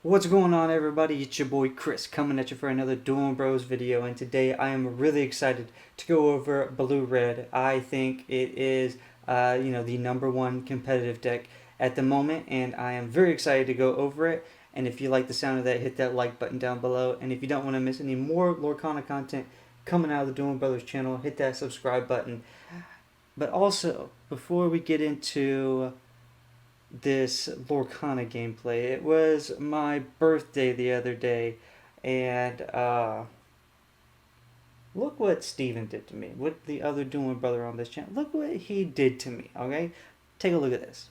What's going on, everybody? It's your boy Chris coming at you for another Dueling Bros video, and today I am really excited to go over Blue Red. I think it is the number one competitive deck at the moment, and I am very excited to go over it. And if you like the sound of that, hit that like button down below. And if you don't want to miss any more Lorcana content coming out of the Dueling Brothers channel, hit that subscribe button. But also, before we get into this Lorcana gameplay, it was my birthday the other day, and look what Steven did to me. What the other Dueling brother on this channel, look what he did to me, okay? Take a look at this.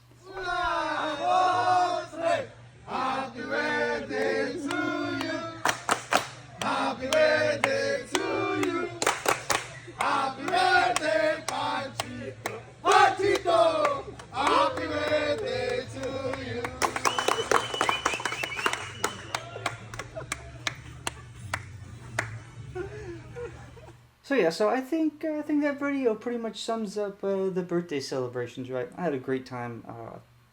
Happy birthday to you. Happy birthday to you. Happy birthday, Panchito. Panchito. Happy birthday to you. So I think that video pretty much sums up the birthday celebrations, right? I had a great time.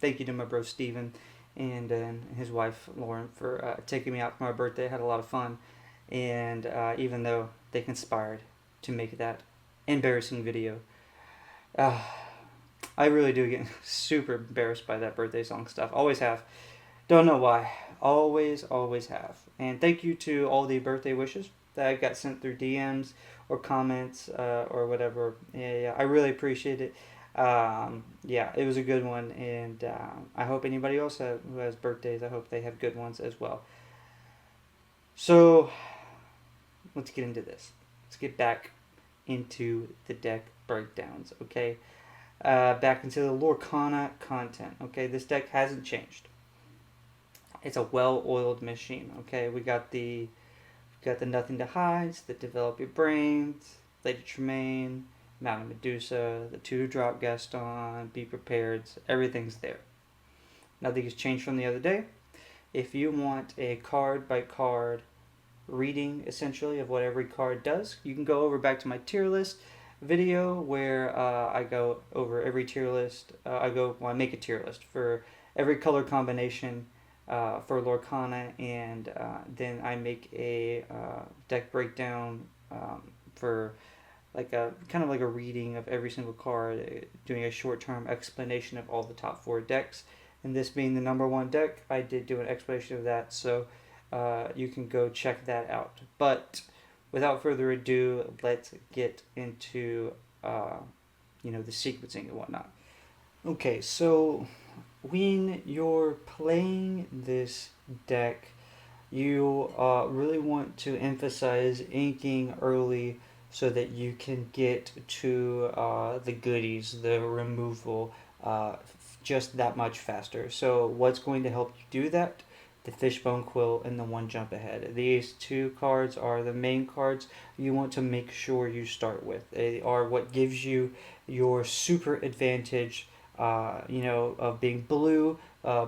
Thank you to my bro Steven and his wife Lauren for taking me out for my birthday. I had a lot of fun, and even though they conspired to make that embarrassing video, I really do get super embarrassed by that birthday song stuff. Always have. Don't know why. Always have. And thank you to all the birthday wishes that I got sent through DMs or comments or whatever. Yeah, I really appreciate it. Yeah, it was a good one, and I hope anybody else who has birthdays, I hope they have good ones as well. So, let's get into this. Let's get back into the deck breakdowns, okay? Back into the Lorcana content, okay? This deck hasn't changed. It's a well-oiled machine, okay? We got the Nothing to Hide, the Develop Your Brains, Lady Tremaine, Mountain Medusa, the 2-drop Gaston, Be Prepared, everything's there. Nothing has changed from the other day. If you want a card-by-card reading, essentially, of what every card does, you can go over back to my tier list video where I go over every tier list. I make a tier list for every color combination for Lorcana, and then I make a deck breakdown for like a kind of like a reading of every single card, doing a short-term explanation of all the top 4 decks. And this being the number 1 deck, I did do an explanation of that, so you can go check that out. But without further ado, let's get into the sequencing and whatnot. Okay, so when you're playing this deck, you really want to emphasize inking early so that you can get to the goodies, the removal, just that much faster. So what's going to help you do that? The Fishbone Quill and the 1 Jump Ahead. These 2 cards are the main cards you want to make sure you start with. They are what gives you your super advantage, of being blue,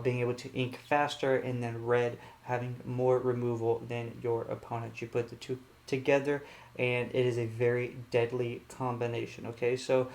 being able to ink faster, and then red having more removal than your opponent. You put the 2 together, and it is a very deadly combination. Okay, so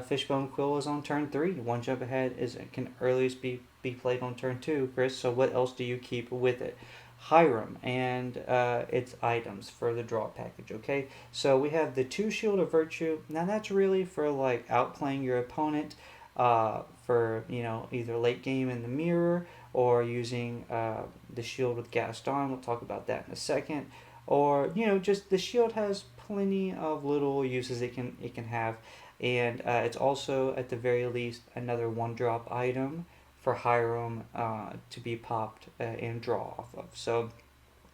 Fishbone Quill is on turn 3. 1 Jump Ahead can earliest be played on turn 2, Chris. So what else do you keep with it? Hiram and its items for the draw package. Okay, so we have the 2 Shield of Virtue. Now that's really for like outplaying your opponent for either late game in the mirror, or using the shield with Gaston. We'll talk about that in a second. Or just the shield has plenty of little uses it can have, and it's also at the very least another 1-drop item for Hiram to be popped and draw off of. So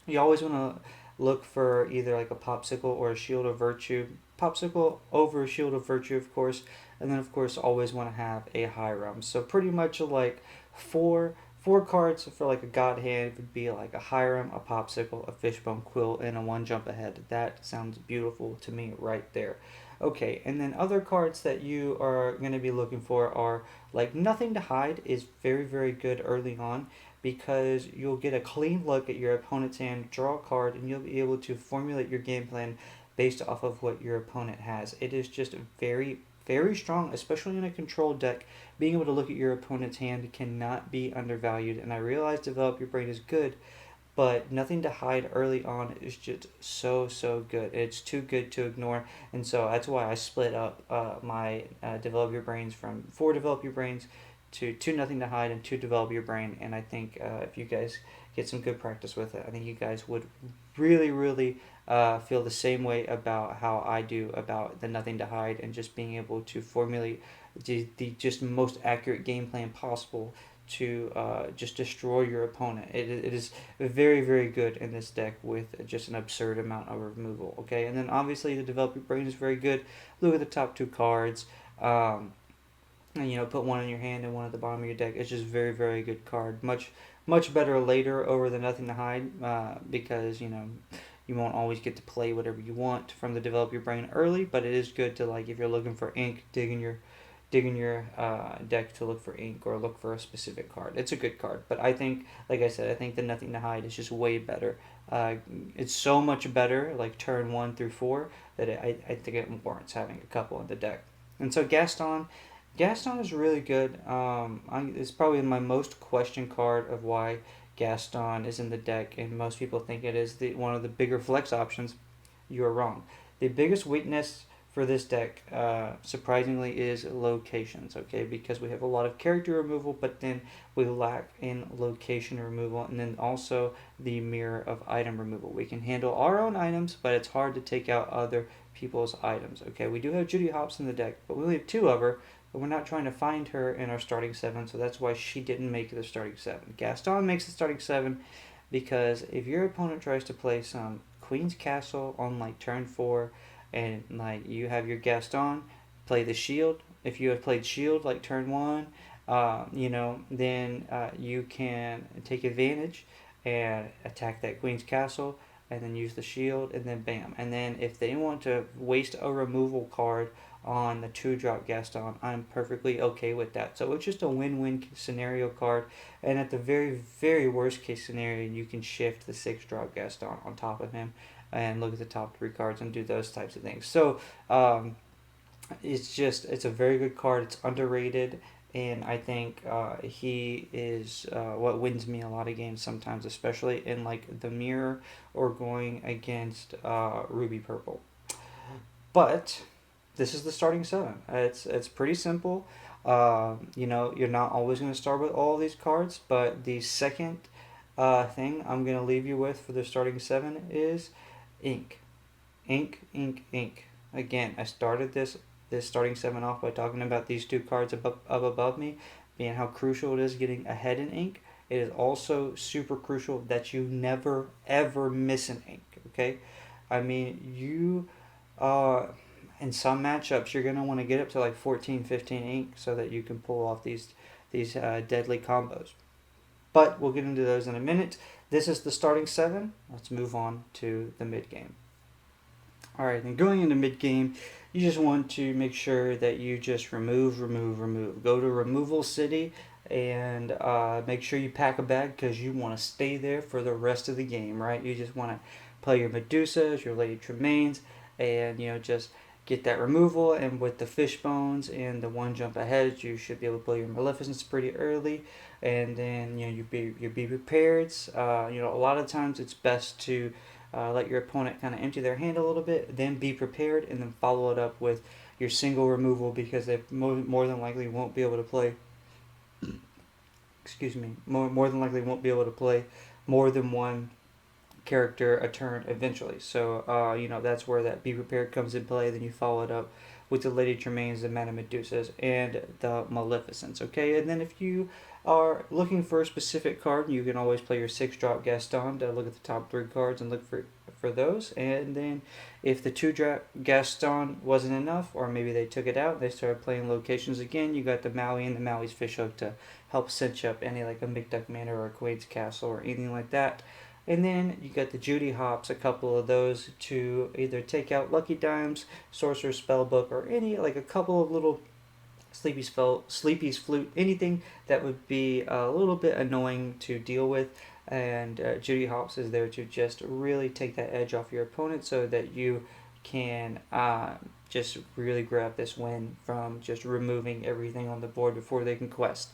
you always want to look for either like a Popsicle or a Shield of Virtue. Popsicle over a Shield of Virtue, of course, and then of course always want to have a Hiram. So pretty much like four cards for like a God Hand would be like a Hiram, a Popsicle, a Fishbone Quill, and a 1 Jump Ahead. That sounds beautiful to me right there. Okay, and then other cards that you are going to be looking for are like Nothing to Hide is very, very good early on, because you'll get a clean look at your opponent's hand, draw a card, and you'll be able to formulate your game plan based off of what your opponent has. It is just very very strong, especially in a control deck. Being able to look at your opponent's hand cannot be undervalued. And I realize Develop Your Brain is good, but Nothing to Hide early on is just so good. It's too good to ignore, and so that's why I split up my Develop Your Brains from 4 Develop Your Brains to 2 Nothing to Hide and 2 Develop Your Brain. And I think if you guys get some good practice with it, I think you guys would really feel the same way about how I do about the Nothing to Hide, and just being able to formulate the just most accurate game plan possible to just destroy your opponent. It is very good in this deck with just an absurd amount of removal. Okay, and then obviously the Develop Your Brain is very good. Look at the top 2 cards. And put one in your hand and one at the bottom of your deck. It's just very good card. Much better later over the Nothing to Hide, because you won't always get to play whatever you want from the Develop Your Brain early. But it is good to, like, if you're looking for ink, dig in your deck to look for ink or look for a specific card. It's a good card, but I think, like I said, I think the Nothing to Hide is just way better. It's so much better, like turn 1 through 4, that I think it warrants having a couple in the deck. And so Gaston is really good. It's probably my most questioned card of why Gaston is in the deck, and most people think it is one of the bigger flex options. You are wrong. The biggest weakness for this deck, surprisingly, is locations. Okay, because we have a lot of character removal, but then we lack in location removal, and then also the mirror of item removal. We can handle our own items, but it's hard to take out other people's items. Okay, we do have Judy Hopps in the deck, but we only have 2 of her. But we're not trying to find her in our starting 7, so that's why she didn't make the starting 7. Gaston makes the starting 7 because if your opponent tries to play some Queen's Castle on like turn 4, and like you have your Gaston play the shield. If you have played shield like turn 1, then you can take advantage and attack that Queen's Castle, and then use the shield, and then bam. And then if they want to waste a removal card on the 2-drop Gaston, I'm perfectly okay with that. So it's just a win-win scenario card, and at the very worst case scenario, you can shift the 6-drop Gaston on top of him and look at the top 3 cards and do those types of things. So it's a very good card. It's underrated, and I think he is what wins me a lot of games sometimes, especially in like the mirror or going against Ruby Purple. But this is the starting 7. It's pretty simple. You're not always going to start with all these cards, but the second thing I'm going to leave you with for the starting 7 is ink. Ink. Again, I started this starting 7 off by talking about these 2 cards above me, being how crucial it is getting ahead in ink. It is also super crucial that you never ever miss an ink. Okay, I mean you. In some matchups, you're going to want to get up to like 14, 15 ink so that you can pull off these deadly combos. But we'll get into those in a minute. This is the starting 7. Let's move on to the mid game. Alright, then going into mid game, you just want to make sure that you just remove. Go to Removal City and make sure you pack a bag, because you want to stay there for the rest of the game, right? You just want to play your Medusas, your Lady Tremaines, and just get that removal. And with the fish bones and the 1 jump ahead, you should be able to play your Maleficents pretty early, and then you be prepared. A lot of times it's best to let your opponent kind of empty their hand a little bit, then be prepared, and then follow it up with your single removal, because they more than likely won't be able to play. Excuse me. More than likely won't be able to play more than 1 character a turn eventually. So that's where that be prepared comes in play. Then you follow it up with the Lady Tremaines, the Madame Medusas, and the Maleficents. Okay, and then if you are looking for a specific card, you can always play your 6-drop Gaston to look at the top 3 cards and look for those. And then if the 2-drop Gaston wasn't enough, or maybe they took it out, they started playing locations again, you got the Maui and the Maui's Fishhook to help cinch up any like a Micduck Manor or a Queen's Castle or anything like that. And then you got the Judy Hopps, a couple of those to either take out Lucky Dimes, Sorcerer's Spellbook, or any like a couple of little Sleepy's Flute, anything that would be a little bit annoying to deal with. And Judy Hopps is there to just really take that edge off your opponent, so that you can just really grab this win from just removing everything on the board before they can quest.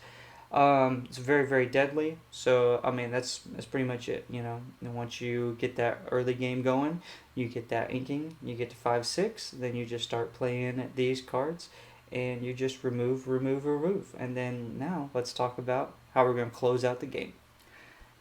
It's very, very deadly. So I mean, that's pretty much it. And once you get that early game going, you get that inking, you get to 5-6, then you just start playing these cards, and you just remove, remove, remove. And then now let's talk about how we're going to close out the game.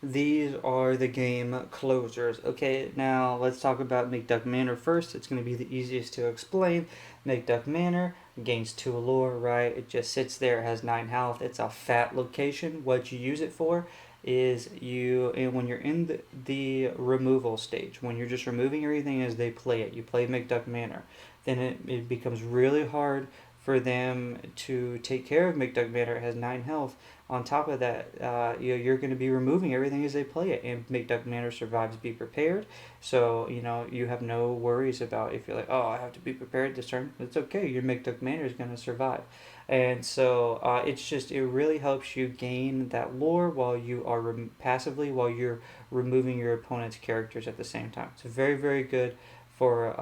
These are the game closers. Okay, now let's talk about McDuck Manor first. It's going to be the easiest to explain. McDuck Manor gains 2 allure, right? It just sits there, it has 9 health. It's a fat location. What you use it for is and when you're in the removal stage, when you're just removing everything as they play it, you play McDuck Manor, then it becomes really hard for them to take care of McDuck Manor. It has 9 health. On top of that, you're going to be removing everything as they play it, and McDuck Manor survives Be Prepared. So, you have no worries about if you're like, oh, I have to be prepared this turn. It's okay. Your McDuck Manor is going to survive. And so it really helps you gain that lore while you are passively, while you're removing your opponent's characters at the same time. It's very, very good for,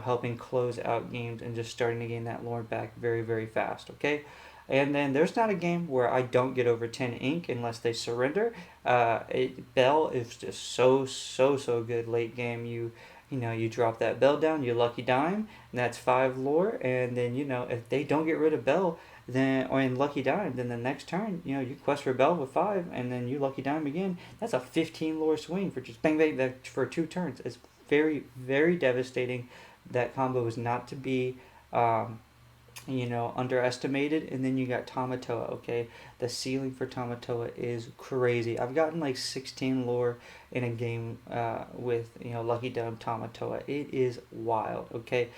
helping close out games and just starting to gain that lore back very, very fast, okay? And then there's not a game where I don't get over 10 ink unless they surrender. Bell is just so good late game. You drop that bell down, you lucky dime, and that's 5 lore. And then if they don't get rid of bell, then or in lucky dime, then the next turn you quest for bell with 5, and then you lucky dime again. That's a 15 lore swing for just bang bang for 2 turns. It's very, very devastating. That combo is not to be underestimated. And then you got Tamatoa, okay? The ceiling for Tamatoa is crazy. I've gotten like 16 lore in a game with, Lucky Dome Tamatoa. It is wild, okay?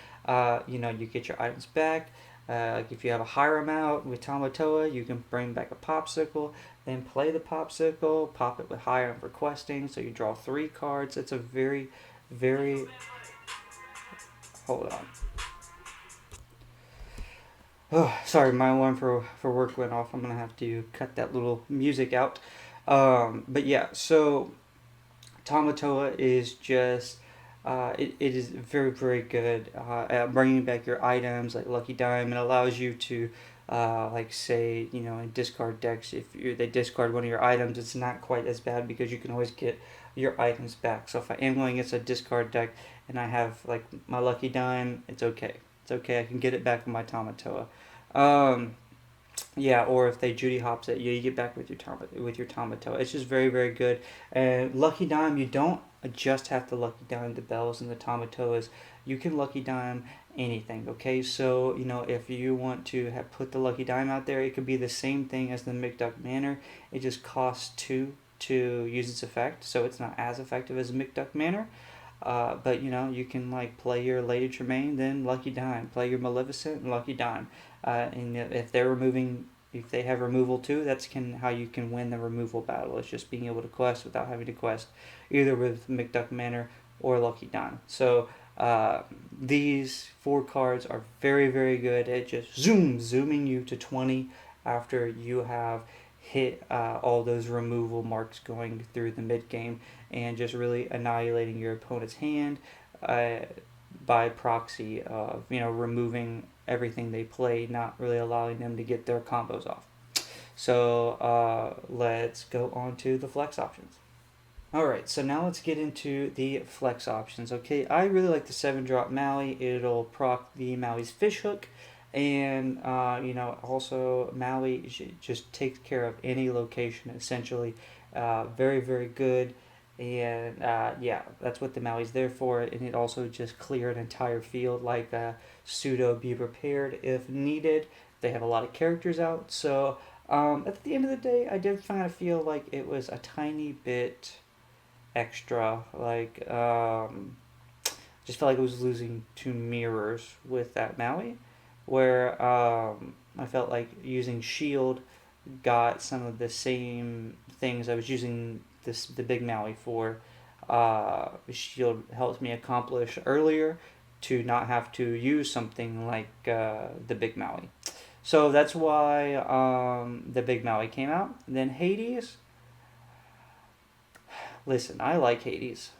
You get your items back. Like if you have a Hiram out with Tamatoa, you can bring back a Popsicle, then play the Popsicle, pop it with Hiram for questing, so you draw 3 cards. It's a very, very... Hold on. Oh, sorry, my alarm for work went off. I'm going to have to cut that little music out. But yeah, so Tamatoa is just, it is very, very good at bringing back your items like Lucky Dime. It allows you to, say, in discard decks, if they discard one of your items, it's not quite as bad because you can always get your items back. So if I am going against a discard deck and I have like my Lucky Dime, it's okay. It's okay. I can get it back with my Tamatoa. Yeah, or if they Judy hops it, you get back with your Tamatoa. It's just very, very good. And Lucky Dime, you don't just have to Lucky Dime the bells and the Tamatoas. You can Lucky Dime anything, okay? So, if you want to put the Lucky Dime out there, it could be the same thing as the McDuck Manor. It just costs 2 to use its effect, so it's not as effective as McDuck Manor. But you can play your Lady Tremaine, then Lucky Dime. Play your Maleficent and Lucky Dime. And if they have removal too, that's how you can win the removal battle. It's just being able to quest without having to quest, either with McDuck Manor or Lucky Dime. So these 4 cards are very, very good at just zooming you to 20 after you have hit all those removal marks going through the mid game, and just really annihilating your opponent's hand by proxy of removing everything they play, not really allowing them to get their combos off. So let's go on to the flex options. Alright, so now let's get into the flex options. Okay, I really like the 7-drop Maui. It'll proc the Maui's Fishhook, and also Maui just takes care of any location essentially. Very, very good. And that's what the Maui's there for. And it also just clear an entire field like pseudo Be Prepared if needed. They have a lot of characters out, so at the end of the day, I did kind of feel like it was a tiny bit extra. Just felt like it was losing 2 mirrors with that Maui, where I felt like using Shield got some of the same things I was using the big Maui for. Shield helps me accomplish earlier to not have to use something like the big Maui. So that's why the big Maui came out. Then Hades. Listen, I like Hades.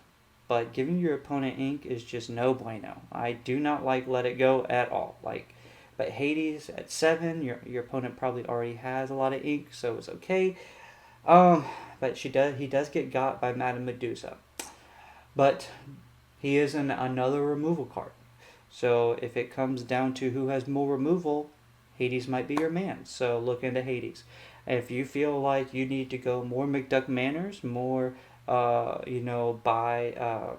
but giving your opponent ink is just no bueno. I do not like let it go at all. Like, but Hades at 7, your opponent probably already has a lot of ink, so it's okay. Um, but he does get got by Madame Medusa, but he is another removal card. So if it comes down to who has more removal, Hades might be your man. So look into Hades. If you feel like you need to go more McDuck Manners, more, by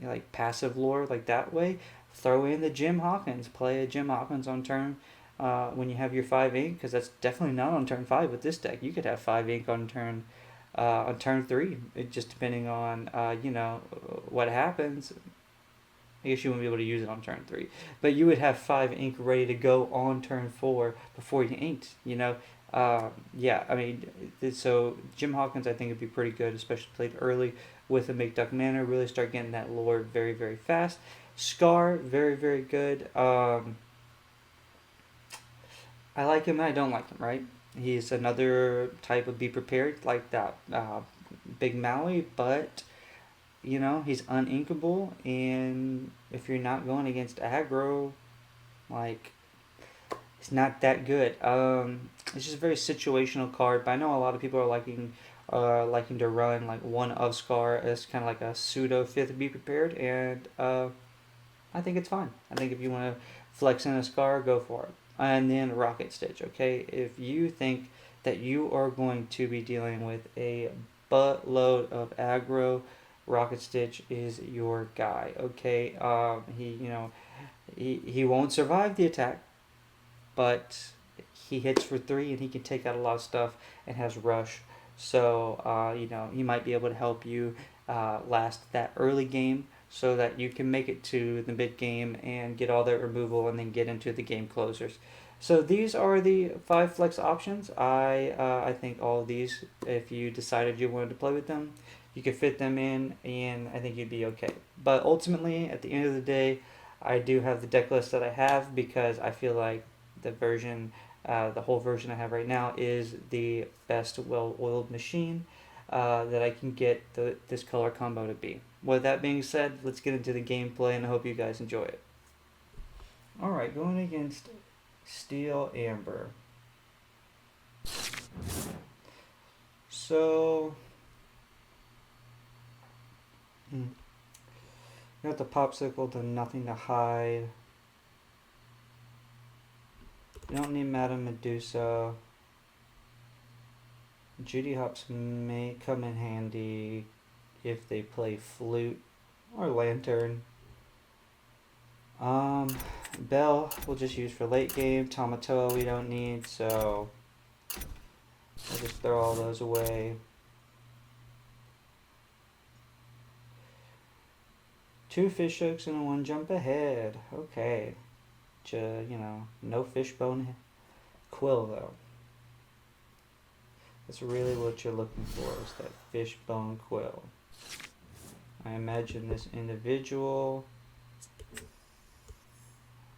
like passive lore, like that way, throw in the Jim Hawkins. Play a Jim Hawkins on turn when you have your 5 ink, because that's definitely not on turn 5 with this deck. You could have 5 ink on turn 3, just depending on what happens. I guess you wouldn't be able to use it on turn 3, but you would have 5 ink ready to go on turn 4 before you inked. Yeah. I mean, so Jim Hawkins I think would be pretty good, especially played early with a McDuck Manor. Really start getting that lore very very fast. Scar, very very good. I like him and I don't like him. Right, he's another type of be prepared like that Big Maui, but he's uninkable, and if you're not going against aggro, like, it's not that good. It's just a very situational card, but I know a lot of people are liking to run like one of Scar as kind of like a pseudo fifth be prepared, and I think it's fine. I think if you want to flex in a Scar, go for it. And then Rocket Stitch, okay? If you think that you are going to be dealing with a buttload of aggro, Rocket Stitch is your guy, okay? He won't survive the attack, but he hits for 3 and he can take out a lot of stuff and has rush. So he might be able to help you last that early game, so that you can make it to the mid game and get all that removal and then get into the game closers. So these are the 5 flex options. I think all of these, if you decided you wanted to play with them, you could fit them in, and I think you'd be okay. But ultimately, at the end of the day, I do have the deck list that I have because I feel like the whole version I have right now is the best well-oiled machine that I can get this color combo to be. With that being said, let's get into the gameplay, and I hope you guys enjoy it. Alright, going against Steel Amber. So, got the Popsicle to Nothing to Hide. You don't need Madame Medusa. Judy Hops may come in handy if they play Flute or Lantern. Bell we'll just use for late game. Tamatoa we don't need, so I'll just throw all those away. 2 fish hooks and 1 jump ahead. Okay. No fishbone quill though. That's really what you're looking for, is that fishbone quill. I imagine this individual.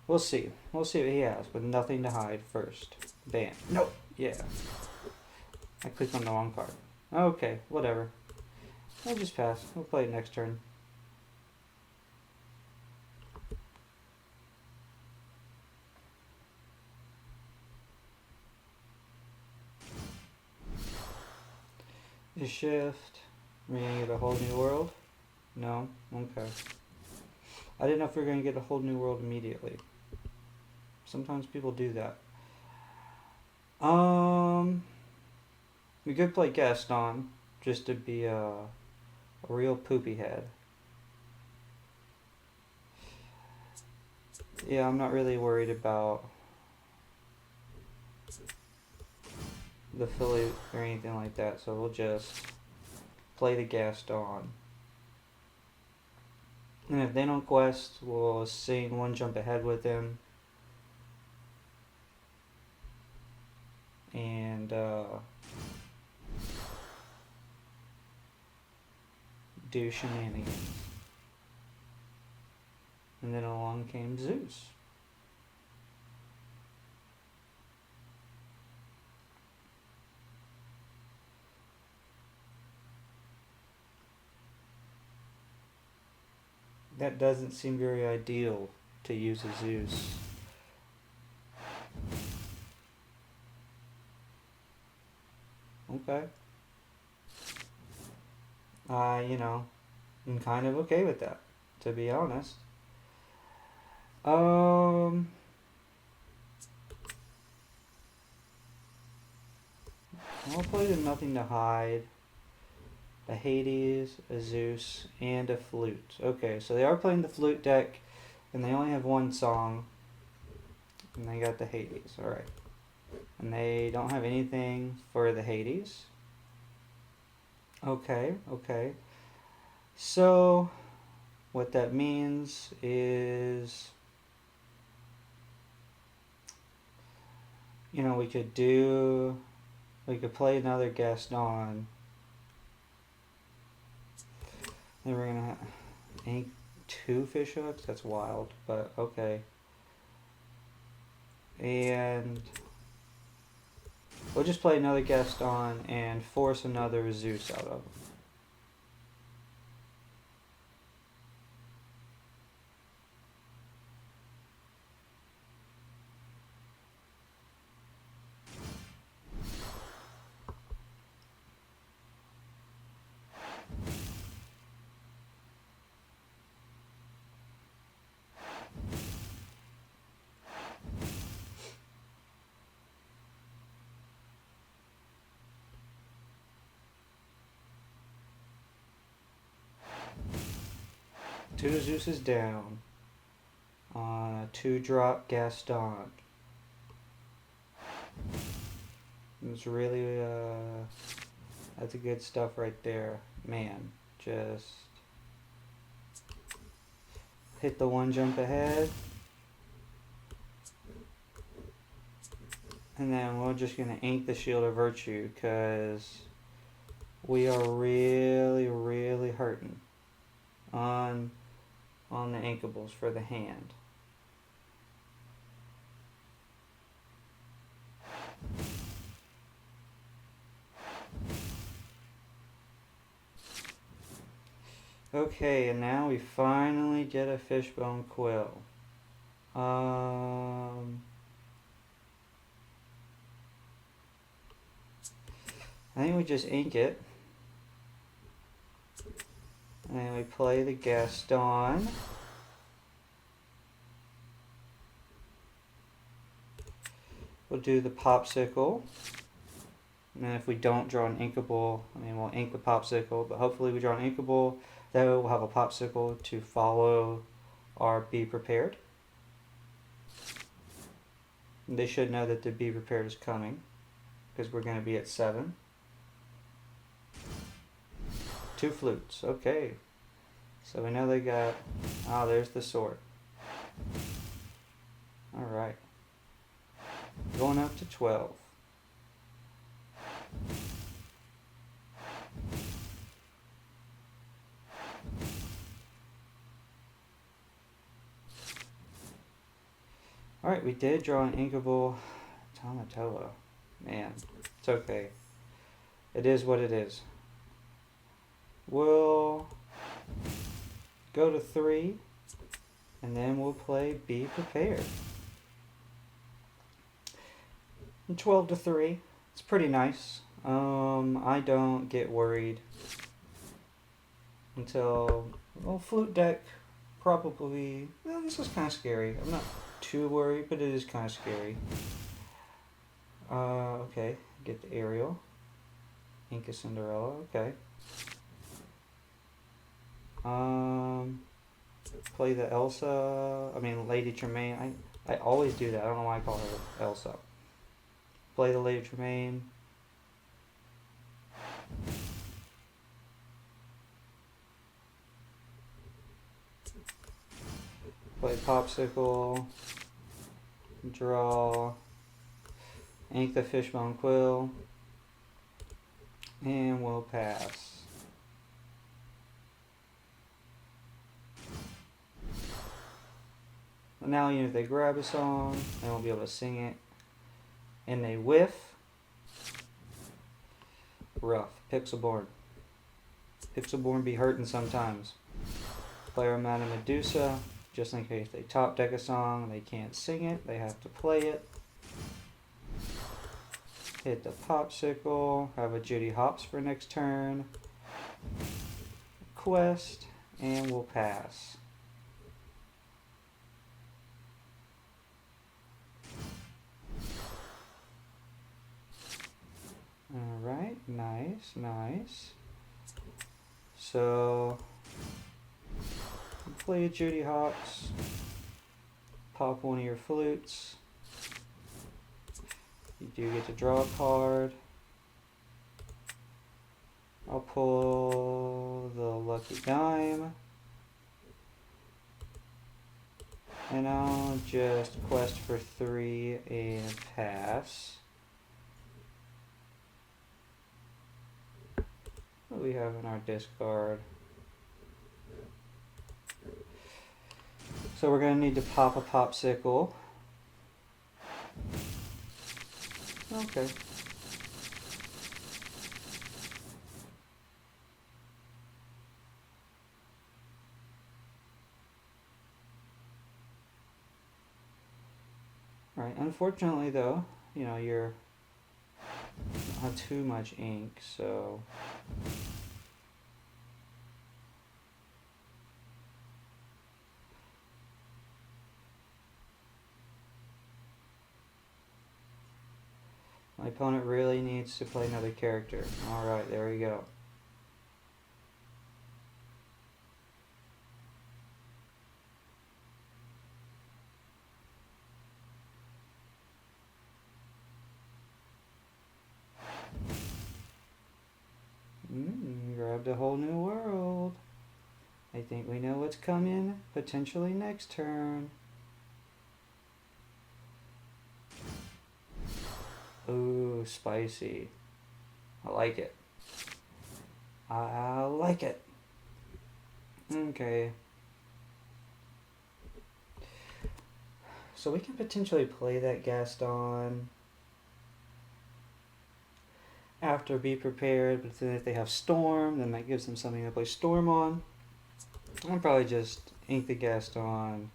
We'll see. We'll see what he has, with Nothing to Hide first. Bam. Nope. Yeah. I clicked on the wrong card. Okay, whatever. I'll just pass. We'll play it next turn. The shift. We're gonna get a whole new world? No? Okay. I didn't know if we were gonna get a whole new world immediately. Sometimes people do that. We could play Gaston, just to be a real poopy head. Yeah, I'm not really worried about the Philly or anything like that, so we'll just play the Gaston. And if they don't quest, we'll sing 1 jump ahead with him. And do shenanigans. And then along came Zeus. That doesn't seem very ideal to use a Zeus. Okay. You know, I'm kind of okay with that, to be honest. I'll play the Nothing to Hide, a Hades, a Zeus, and a flute. Okay, so they are playing the flute deck, and they only have one song, and they got the Hades. Alright. And they don't have anything for the Hades. Okay, okay. So, what that means is, you know, we could play another Gaston. Then we're gonna ink 2 fish hooks? That's wild, but okay. And we'll just play another Gaston and force another Zeus out of him. Two Zeus's down on a 2-drop Gaston. It's really, that's a good stuff right there. Man, just hit the 1 jump ahead. And then we're just going to ink the Shield of Virtue because we are really, really hurting on the inkables for the hand. Okay, and now we finally get a fishbone quill. I think we just ink it. And we play the Gaston. We'll do the Popsicle. And then if we don't draw an inkable, I mean, we'll ink the Popsicle, but hopefully we draw an inkable. That way we'll have a Popsicle to follow our Be Prepared. And they should know that the Be Prepared is coming because we're going to be at 7. 2 flutes, okay. So we know they got, oh, there's the sword. Alright. Going up to 12. Alright, we did draw an inkable Tamatoa. Man, it's okay. It is what it is. We'll go to 3, and then we'll play Be Prepared. And 12 to 3. It's pretty nice. I don't get worried until, well, flute deck probably, well, this is kind of scary. I'm not too worried, but it is kind of scary. Okay, get the Ariel. Inca Cinderella, okay. Play the Elsa, Lady Tremaine. I always do that. I don't know why I call her Elsa. Play the Lady Tremaine. Play Popsicle. Draw. Ink the Fishbone Quill. And we'll pass. Now, if they grab a song, they won't be able to sing it. And they whiff. Rough. Pixelborn. Pixelborn be hurting sometimes. Play Romana Medusa, just in case they top deck a song, they can't sing it, they have to play it. Hit the Popsicle, have a Judy Hops for next turn. Quest, and we'll pass. Alright, nice, nice. So, play a Judy Hops, pop one of your flutes. You do get to draw a card. I'll pull the Lucky Dime. And I'll just quest for 3 and pass. What do we have in our discard? So we're going to need to pop a Popsicle. Okay. Right, unfortunately though, you know, you're not too much ink, so my opponent really needs to play another character. Alright, there we go. Grabbed a whole new world. I think we know what's coming, potentially next turn. Ooh, spicy. I like it. I like it. Okay. So we can potentially play that Gaston after Be Prepared, but then if they have Storm, then that gives them something to play Storm on. I'll probably just ink the Gaston.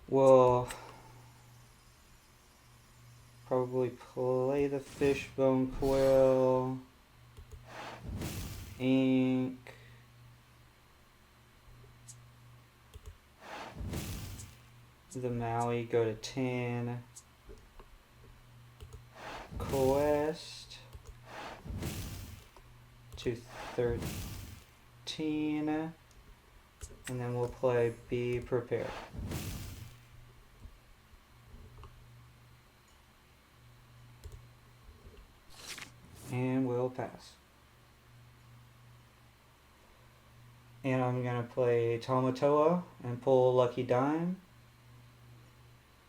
We'll probably play the Fishbone Quill, ink, the Maui, go to 10, quest to 13, and then we'll play Be Prepared. And we'll pass. And I'm gonna play Tamatoa and pull Lucky Dime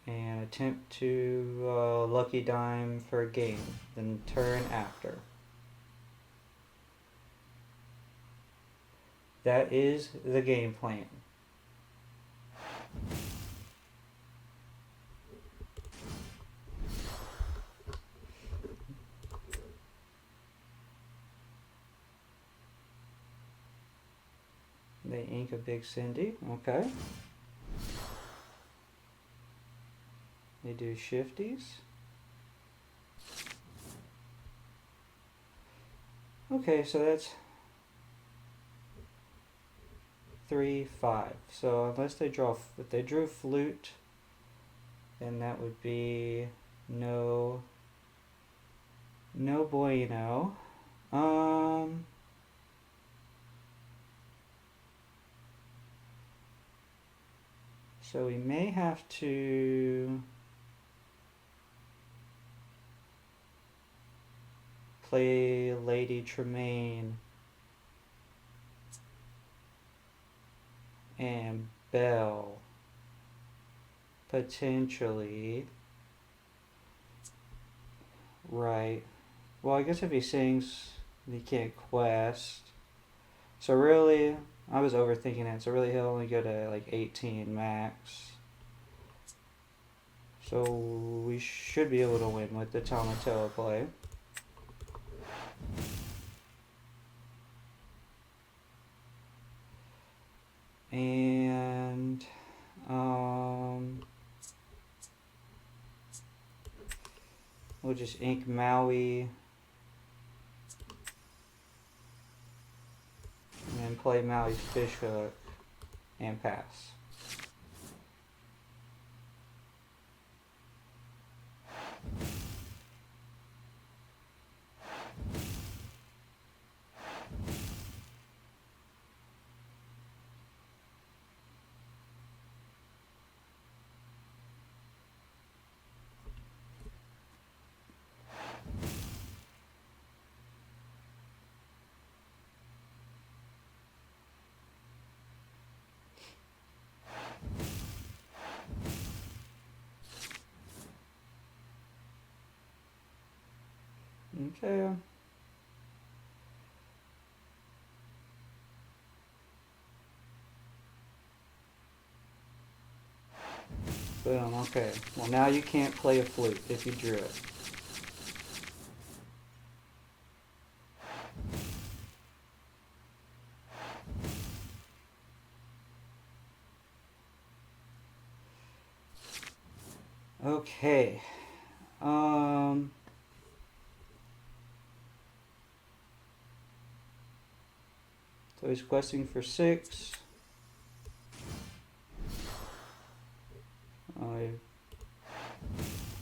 and attempt to Lucky Dime for a game, then turn after. That is the game plan. They ink a Big Cindy, okay. They do shifties. Okay, so that's 3, 5. So unless they draw, if they drew flute, then that would be no bueno. So we may have to play Lady Tremaine and Belle, potentially. Right. Well, I guess if he sings, he can't quest. So really, I was overthinking it. So really, he'll only go to like 18 max. So we should be able to win with the Tamatoa play. We'll just ink Maui and then play Maui's fish hook and pass. Okay. Boom, okay. Well, now you can't play a flute if you drew it. Okay. So he's questing for 6.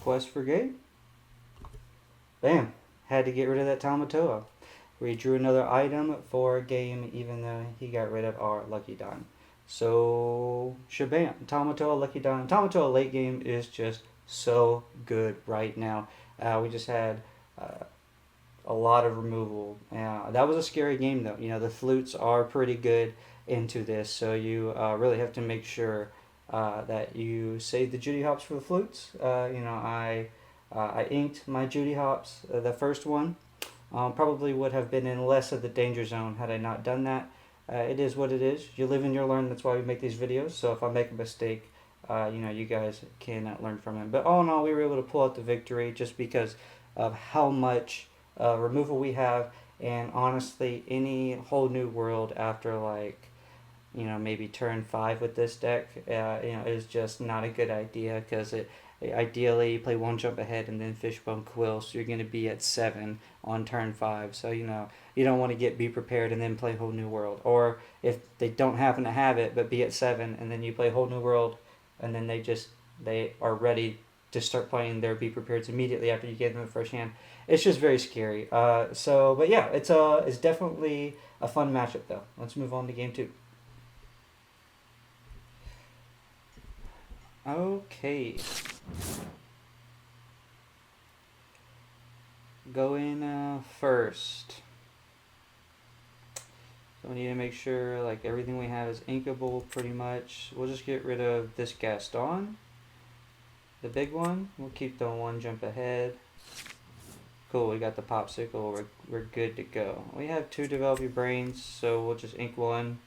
Quest for game. Bam. Had to get rid of that Tamatoa. We drew another item for a game even though he got rid of our Lucky Dime. So, shabam. Tamatoa, Lucky Dime. Tamatoa late game is just so good right now. We just had a lot of removal. That was a scary game though. You know, the flutes are pretty good into this, so you really have to make sure that you save the Judy Hops for the flutes. I inked my Judy Hops, the first one. Probably would have been in less of the danger zone had I not done that. It is what it is. You live and you learn. That's why we make these videos. So if I make a mistake, you guys can learn from it. But all in all, we were able to pull out the victory just because of how much removal we have. And honestly, any whole new world after maybe turn 5 with this deck, is just not a good idea because ideally you play one jump ahead and then Fishbone Quill, so you're going to be at 7 on turn 5. So you don't want to be prepared and then play whole new world. Or if they don't happen to have it but be at 7 and then you play whole new world and then they are ready to start playing their be prepared immediately after you give them a first hand. It's just very scary. But yeah, it's definitely a fun matchup though. Let's move on to game 2. Okay. Going first. So we need to make sure everything we have is inkable pretty much. We'll just get rid of this Gaston. The big one. We'll keep the one jump ahead. Cool, we got the popsicle. We're good to go. We have 2 develop your brains, so we'll just ink one.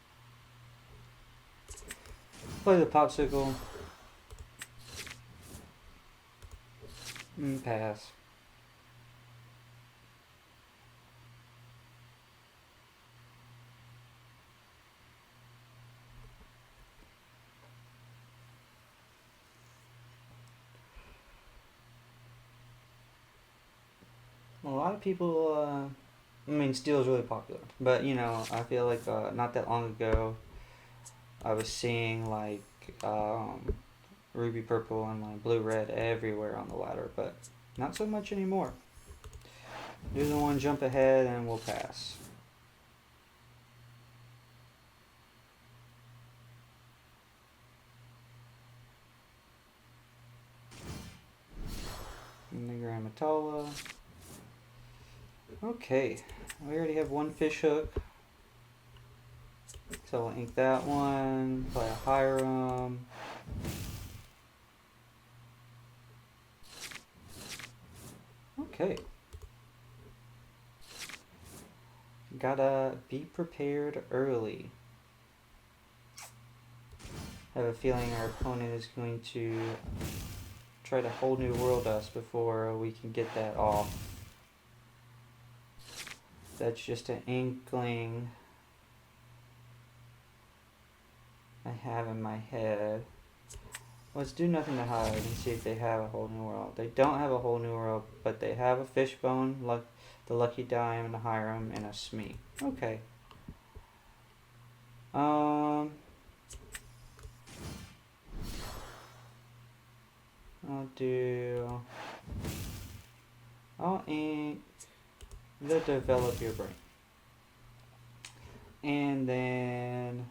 Play the popsicle. Pass. A lot of people, steel is really popular, but I feel like not that long ago, I was seeing ruby purple and blue red everywhere on the ladder, but not so much anymore. Do the one jump ahead and we'll pass. And the Gramatola. Okay, we already have 1 fish hook. So we'll ink that one, play a Hiram. Okay. Gotta be prepared early. I have a feeling our opponent is going to try to whole new world us before we can get that off. That's just an inkling I have in my head. Let's do nothing to hide and see if they have a whole new world. They don't have a whole new world, but they have a fishbone, the lucky dime, and a Hiram, and a Smee. Okay. I'll do. I'll ink the develop your brain, and then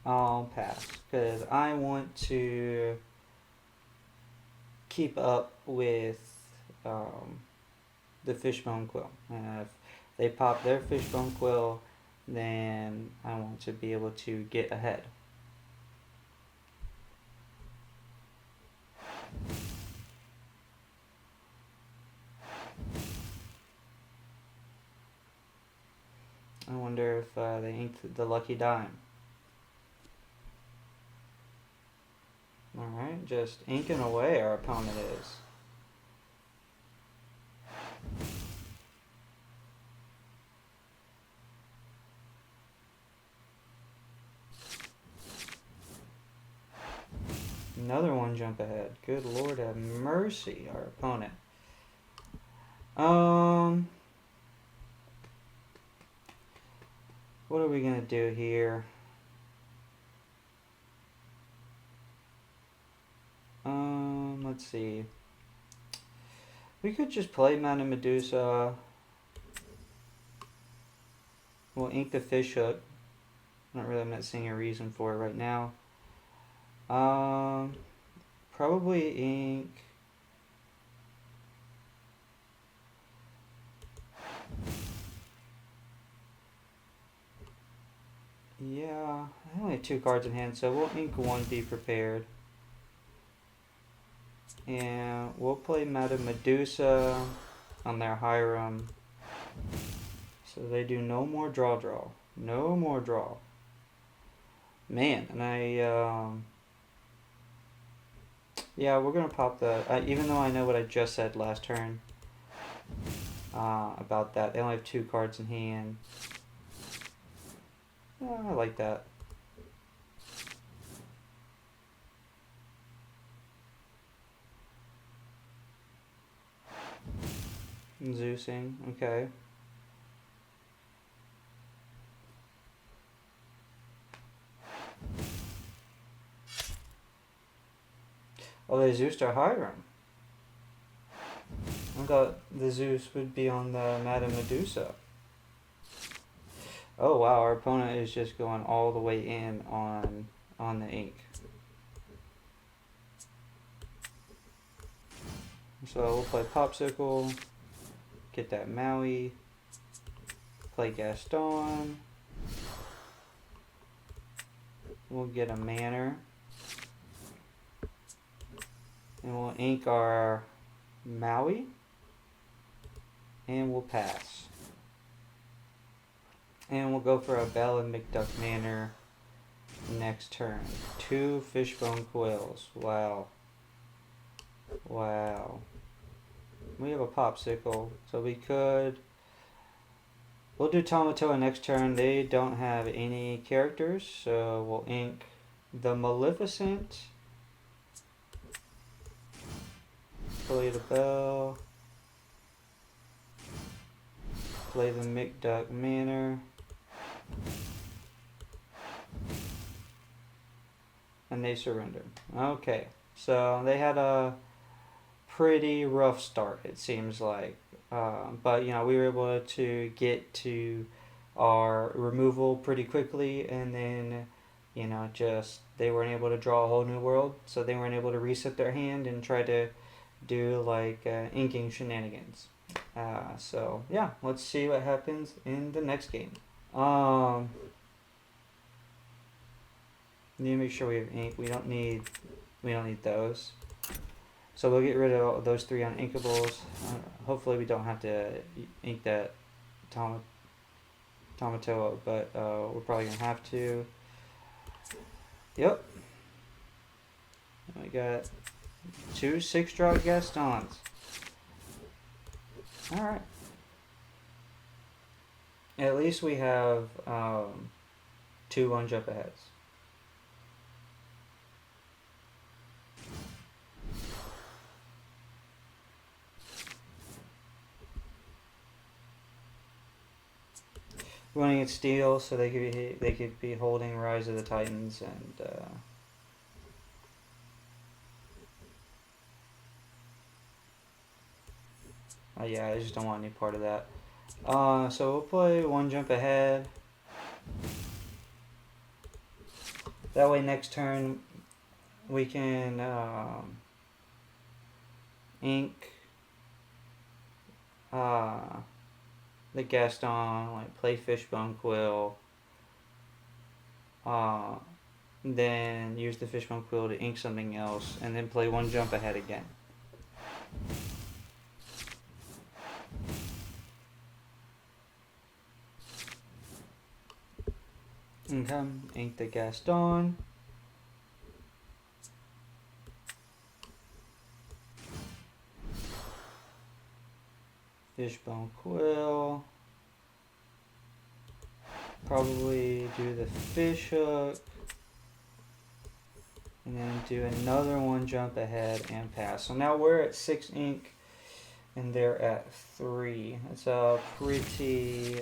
I'll pass because I want to keep up with the fishbone quill. And if they pop their fishbone quill, then I want to be able to get ahead. I wonder if they inked the lucky dime. Alright, just inking away our opponent is. Another one jump ahead. Good Lord have mercy, our opponent. What are we gonna do here? Let's see. We could just play Madame Medusa. We'll ink the fish hook. I'm not seeing a reason for it right now. Probably ink. Yeah, I only have 2 cards in hand, so we'll ink one, be prepared. And we'll play Madame Medusa on their Hiram. So they do no more draw. No more draw. Man, and yeah, we're gonna pop the, even though I know what I just said last turn about that. They only have 2 cards in hand. I like that. Zeusing, okay. Oh, they Zeused our Hiram. I thought the Zeus would be on the Madame Medusa. Oh wow, our opponent is just going all the way in on the ink. So we'll play Popsicle, get that Maui, play Gaston, we'll get a Manor, and we'll ink our Maui, and we'll pass. And we'll go for a Belle and McDuck Manor next turn. 2 fishbone quills. Wow. Wow. We have a Popsicle, so we could. We'll do Tamatoa next turn. They don't have any characters, so we'll ink the Maleficent. Play the Belle. Play the McDuck Manor. And they surrender. Okay, so they had a pretty rough start, it seems like. But, you know, we were able to get to our removal pretty quickly, and then, you know, just they weren't able to draw a whole new world, so they weren't able to reset their hand and try to do like inking shenanigans. So yeah, let's see what happens in the next game. Need to make sure we have ink. We don't need those. So we'll get rid of all those 3 uninkables. Hopefully we don't have to ink that Tamatoa, but we're probably gonna have to. Yep. We got 2 6-drop Gastons. Alright. At least we have 2 1-jump aheads. running at steel, so they could be holding Rise of the Titans and. Yeah, I just don't want any part of that. So we'll play one jump ahead. That way, next turn we can ink the Gaston, like play Fishbone Quill, then use the Fishbone Quill to ink something else, and then play one jump ahead again. Okay, ink the Gaston. Fishbone Quill. Probably do the fish hook. And then do another one jump ahead and pass. So now we're at 6 ink and they're at 3. It's a pretty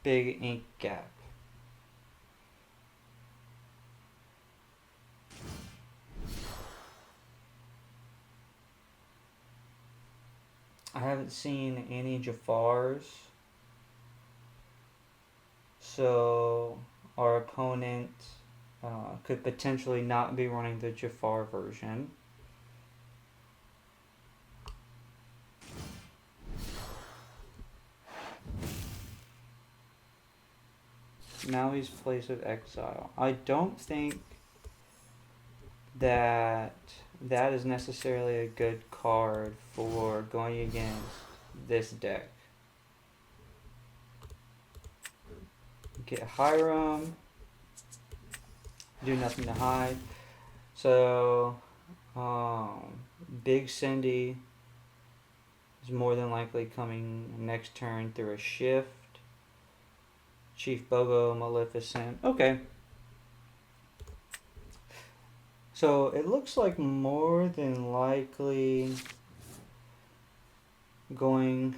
big ink gap. I haven't seen any Jafars, so our opponent could potentially not be running the Jafar version. Maui's Place of Exile. I don't think that is necessarily a good card for going against this deck. Get Hiram. Do nothing to hide. So, Big Cindy is more than likely coming next turn through a shift. Chief Bogo, Maleficent. Okay. So it looks like more than likely going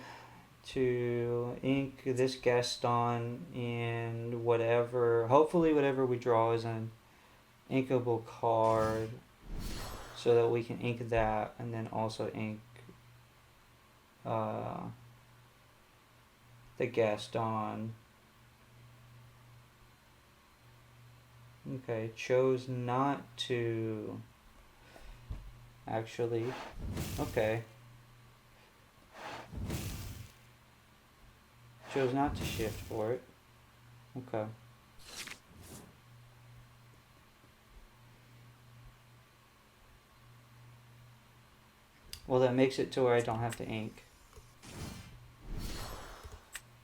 to ink this Gaston in whatever, hopefully whatever we draw is an inkable card, so that we can ink that and then also ink the Gaston. Okay, chose not to actually. Okay. Chose not to shift for it. Okay. Well, that makes it to where I don't have to ink.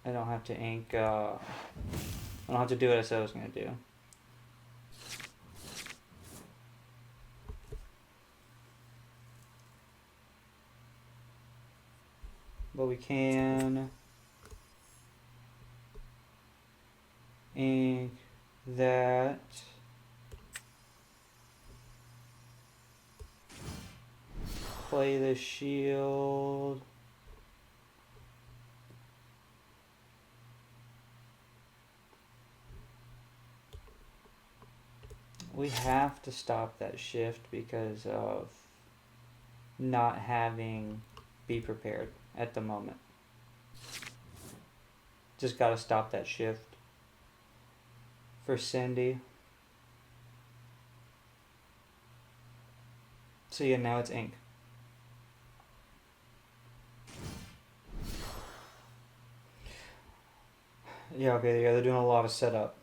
I don't have to ink, I don't have to do what I said I was going to do. But we can ink that. Play the shield. We have to stop that shift because of not having Be Prepared at the moment. Just gotta stop that shift for Cindy. So yeah, now it's ink. Yeah, okay, yeah, they're doing a lot of setup.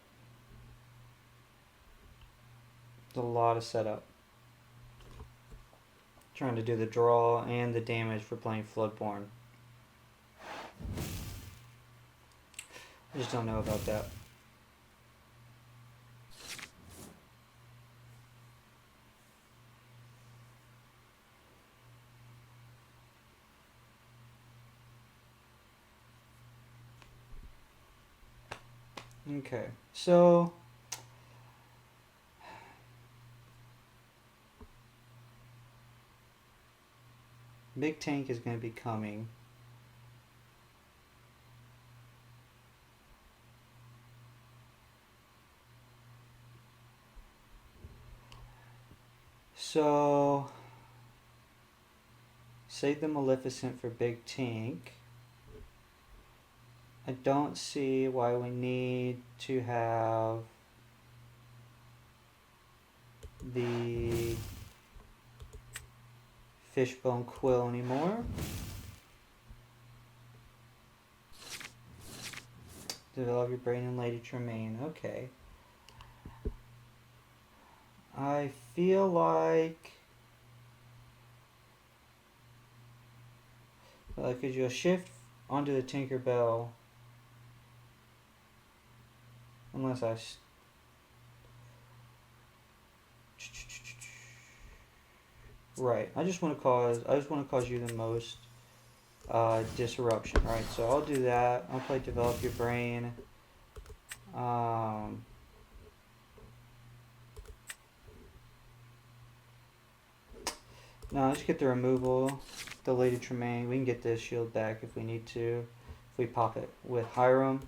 A lot of setup. Trying to do the draw and the damage for playing Floodborn. I just don't know about that. Okay, so Big Tank is going to be coming. So, save the Maleficent for Big Tink. I don't see why we need to have the Fishbone Quill anymore. Develop your brain and Lady Tremaine. Okay. I feel like could you shift onto the Tinkerbell unless right. I just want to cause you the most disruption. Right. So I'll do that. I'll play Develop Your Brain. No, just get the removal, the Lady Tremaine. We can get this shield back if we need to, if we pop it with Hiram.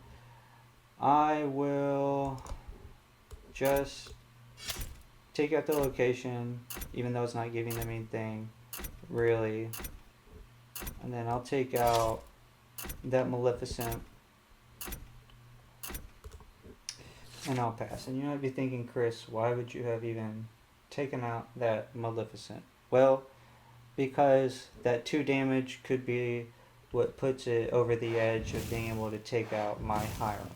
I will just take out the location, even though it's not giving them anything, really. And then I'll take out that Maleficent. And I'll pass. And you might be thinking, Chris, why would you have even taken out that Maleficent? Well, because that 2 damage could be what puts it over the edge of being able to take out my Hiram.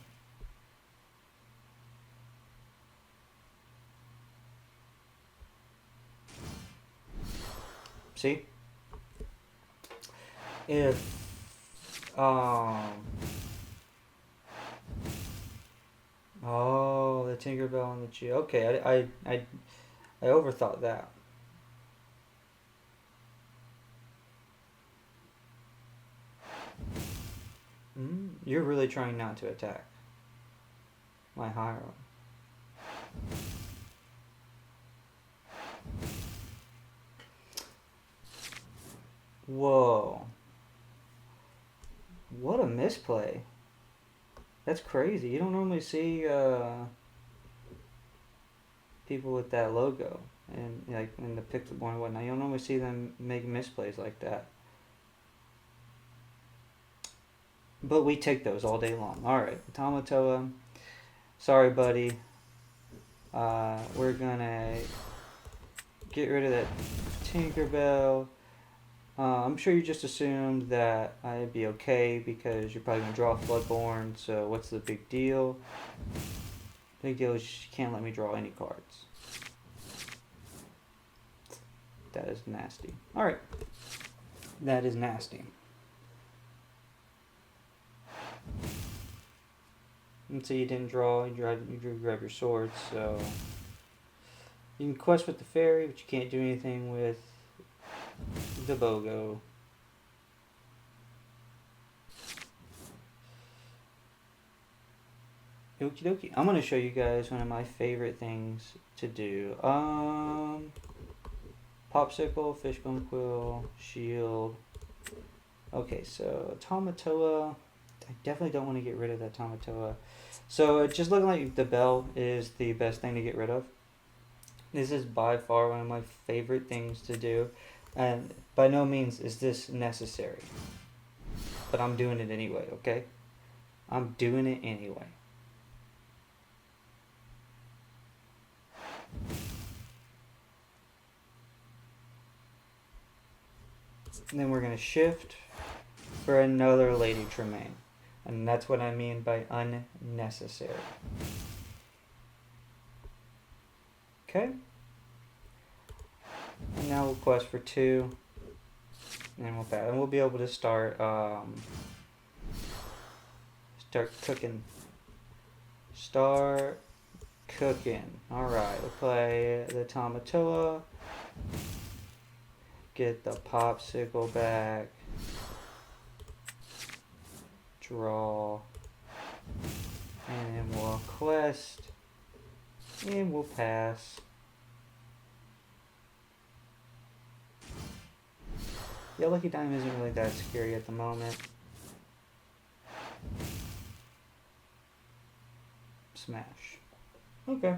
See? If oh, the Tinkerbell and the G. Okay, I overthought that. You're really trying not to attack my Hiram. Whoa. What a misplay. That's crazy. You don't normally see people with that logo and like in the Pixelborn and whatnot. You don't normally see them make misplays like that. But we take those all day long. Alright, Tamatoa. Sorry, buddy. We're gonna get rid of that Tinkerbell. I'm sure you just assumed that I'd be okay because you're probably going to draw Floodborn, so what's the big deal? Big deal is you can't let me draw any cards. That is nasty. Alright. That is nasty. And so you didn't draw, you grab your sword, so you can quest with the fairy, but you can't do anything with the BOGO. Okie dokie. I'm going to show you guys one of my favorite things to do. Popsicle, Fishbone Quill, Shield. Okay, so Tamatoa. I definitely don't want to get rid of that Tamatoa. So just looking like the bell is the best thing to get rid of. This is by far one of my favorite things to do. And by no means is this necessary. But I'm doing it anyway, okay? I'm doing it anyway. And then we're going to shift for another Lady Tremaine. And that's what I mean by unnecessary. Okay? And now we'll quest for 2. And we'll pass. And we'll be able to start cooking. Start cooking. Alright, we'll play the Tamatoa. Get the Popsicle back. Draw. And then we'll quest. And we'll pass. Yeah, Lucky Dime isn't really that scary at the moment. Smash. Okay.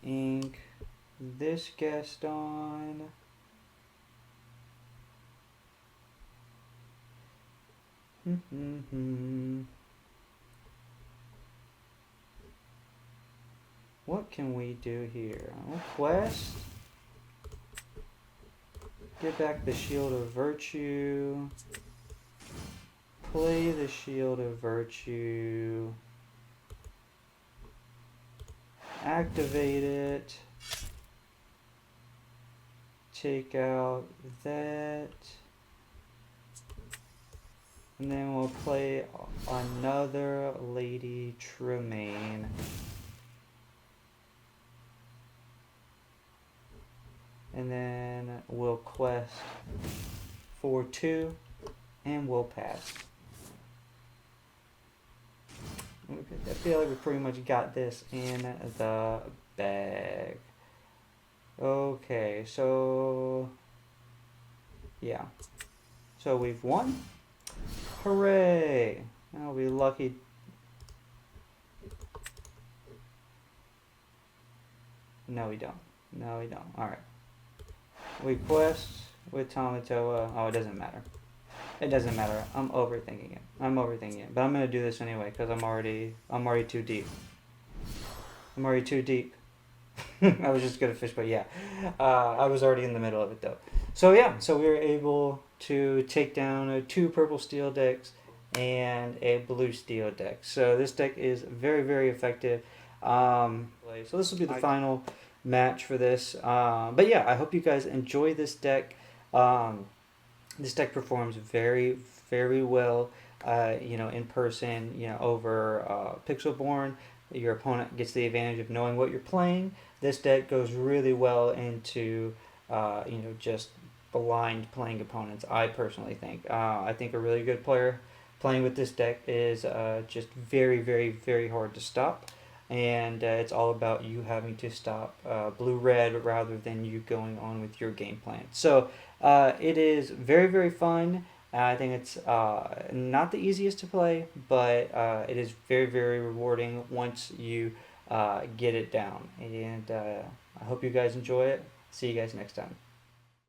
ink this guest on. What can we do here? Quest. Get back the Shield of Virtue. Play the Shield of Virtue. Activate it. Take out that. And then we'll play another Lady Tremaine. And then we'll quest for 2 and we'll pass. I feel like we pretty much got this in the bag. Okay, so yeah. So we've won. Hooray! I'll be lucky. No, we don't. No, we don't. Alright. We quest with Tamatoa. Oh, it doesn't matter. It doesn't matter. I'm overthinking it. But I'm gonna do this anyway because I'm already too deep. I'm already too deep. I was just gonna fish, but yeah. I was already in the middle of it though. So yeah, so we were able to take down 2 purple steel decks and a blue steel deck. So this deck is very, very effective. So this will be the final match for this. But yeah, I hope you guys enjoy this deck. This deck performs very, very well, in person, over Pixelborn. Your opponent gets the advantage of knowing what you're playing. This deck goes really well into, just blind playing opponents, I personally think. I think a really good player playing with this deck is just very, very, very hard to stop. And it's all about you having to stop blue-red rather than you going on with your game plan. So it is very, very fun. I think it's not the easiest to play, but it is very, very rewarding once you get it down. And I hope you guys enjoy it. See you guys next time.